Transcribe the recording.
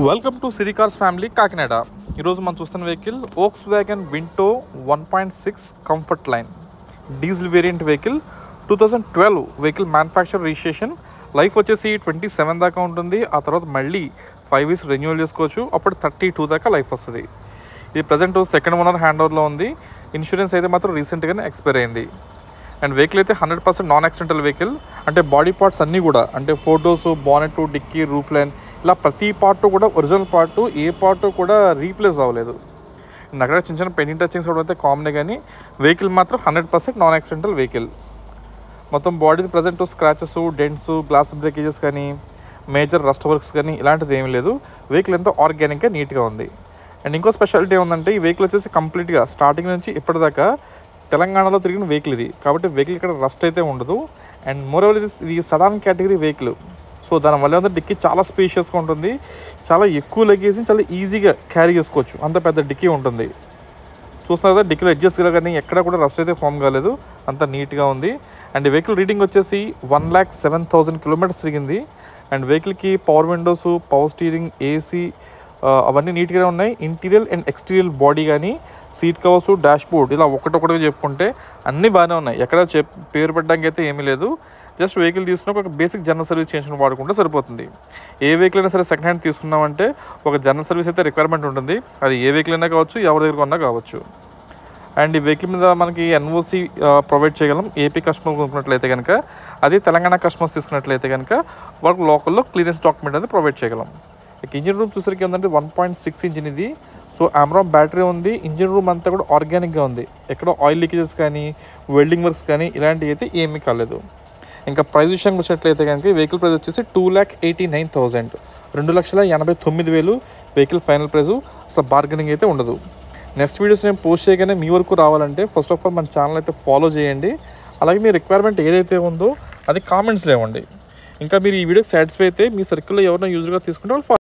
Welcome to Siri cars family Kakinada. ఈరోజు మనం చూస్తున్న vehicle Volkswagen Vento 1.6 comfort line diesel variant vehicle. 2012 vehicle manufacture registration. Life వచ్చేసి 27 దాకా ఉంటుంది. ఆ తర్వాత మళ్ళీ 5 ఇయర్స్ రెన్యూవల్ చేసుకోవచ్చు. అప్పుడు 32 దాకా లైఫ్ వస్తుంది. ఇది ప్రజెంట్ సెకండ్ ఓనర్ హ్యాండ్ ఓవర్లో ఉంది. ఇన్సూరెన్స్ అయితే మాత్రం రీసెంట్గానే ఎక్స్పైర్ అయింది. అండ్ వెహికల్ అయితే 100% నాన్ యాక్సిడెంటల్ వెహికల్. అంటే బాడీ పార్ట్స్ అన్నీ కూడా అంటే photos, bonnet, dickey, roof line ఇలా ప్రతి పార్ట్ కూడా ఒరిజినల్ పార్ట్, ఏ పార్ట్ కూడా రీప్లేస్ అవ్వలేదు. అక్కడ చిన్న చిన్న పెయింటింగ్ టచింగ్స్ కూడా అయితే కామనే, కానీ వెహికల్ మాత్రం 100% నాన్ యాక్సిడెంటల్ వెహికల్. మొత్తం body present scratches, dents, glass breakages కానీ మేజర్ రస్ట్ వర్క్స్ కానీ ఇలాంటిది ఏమీ లేదు. వెహికల్ ఎంతో ఆర్గానిక్గా నీట్గా ఉంది. అండ్ ఇంకో స్పెషాలిటీ ఏముందంటే ఈ వెహికల్ వచ్చేసి కంప్లీట్గా స్టార్టింగ్ నుంచి ఇప్పటిదాకా తెలంగాణలో తిరిగిన వెహికల్ ఇది. కాబట్టి వెహికల్ ఇక్కడ రస్ట్ అయితే ఉండదు. అండ్ మోరోవర్ ఇది సడాన్ కేటగిరీ వెహికల్. సో దానివల్ల ఏంటంటే డిక్కీ చాలా స్పేషియస్గా ఉంటుంది. చాలా ఎక్కువ లగేజ్ని చాలా ఈజీగా క్యారీ చేసుకోవచ్చు. అంత పెద్ద డిక్కీ ఉంటుంది. చూస్తున్నారు కదా, డిక్కీలో అడ్జస్ట్ కానీ ఎక్కడ కూడా రస్ట్ అయితే ఫామ్ కాలేదు. అంత నీట్గా ఉంది. అండ్ వెహికల్ రీడింగ్ వచ్చేసి 1,07,000 కిలోమీటర్స్ తిరిగింది. అండ్ వెహికల్కి power Windows, power steering, AC అవన్నీ నీట్గానే ఉన్నాయి. ఇంటీరియర్ అండ్ ఎక్స్టీరియర్ బాడీ కానీ, సీట్ కవర్స్, డాష్ బోర్డ్ ఇలా ఒకటొకటిగా చెప్పుకుంటే అన్నీ బాగానే ఉన్నాయి. ఎక్కడ పేరు పెట్టడానికి అయితే ఏమీ లేదు. జస్ట్ వెహికల్ తీసుకున్న ఒక బేసిక్ జనరల్ సర్వీస్ చేయించుకుని వాడుకుంటే సరిపోతుంది. ఏ వెహికల్ అయినా సరే సెకండ్ హ్యాండ్ తీసుకున్నామంటే ఒక జనరల్ సర్వీస్ అయితే రిక్వైర్మెంట్ ఉంటుంది. అది ఏ వెహికల్ అయినా కావచ్చు, ఎవరి దగ్గర కొన్నా కావచ్చు. అండ్ ఈ వెహికల్ మీద మనకి ఎన్ఓసి ప్రొవైడ్ చేయగలం. ఏపీ కస్టమర్ కొనుక్కున్నట్లయితే కనుక, అది తెలంగాణ కస్టమర్స్ తీసుకున్నట్లయితే కనుక వాళ్ళకి లోకల్లో క్లియరెన్స్ డాక్యుమెంట్ అనేది ప్రొవైడ్ చేయగలం. ఇంజిన్ రూమ్ చూసరికి ఏంటంటే 1.6 ఇంజిన్ ఇది. సో ఆమ్రాన్ బ్యాటరీ ఉంది. ఇంజిన్ రూమ్ అంతా కూడా ఆర్గానిక్గా ఉంది. ఎక్కడ ఆయిల్ లీకేజెస్ కానీ, వెల్డింగ్ వర్క్స్ కానీ ఇలాంటివి అయితే ఏమీ కాలేదు. ఇంకా ప్రైస్ విషయానికి వచ్చినట్లయితే కనుక వెహికల్ ప్రైస్ వచ్చేసి 2,89,000, 2,89,000 వెహికల్ ఫైనల్ ప్రైస్. అసలు బార్గెనింగ్ అయితే ఉండదు. నెక్స్ట్ వీడియోస్ నేను పోస్ట్ చేయగానే మీ వరకు రావాలంటే ఫస్ట్ ఆఫ్ ఆల్ మన ఛానల్ అయితే ఫాలో చేయండి. అలాగే మీ రిక్వైర్మెంట్ ఏదైతే ఉందో అది కామెంట్స్లో ఇవ్వండి. ఇంకా మీరు ఈ వీడియోకి సాటిస్ఫై అయితే మీ సర్కిల్లో ఎవరైనా యూజర్గా తీసుకుంటే వాళ్ళు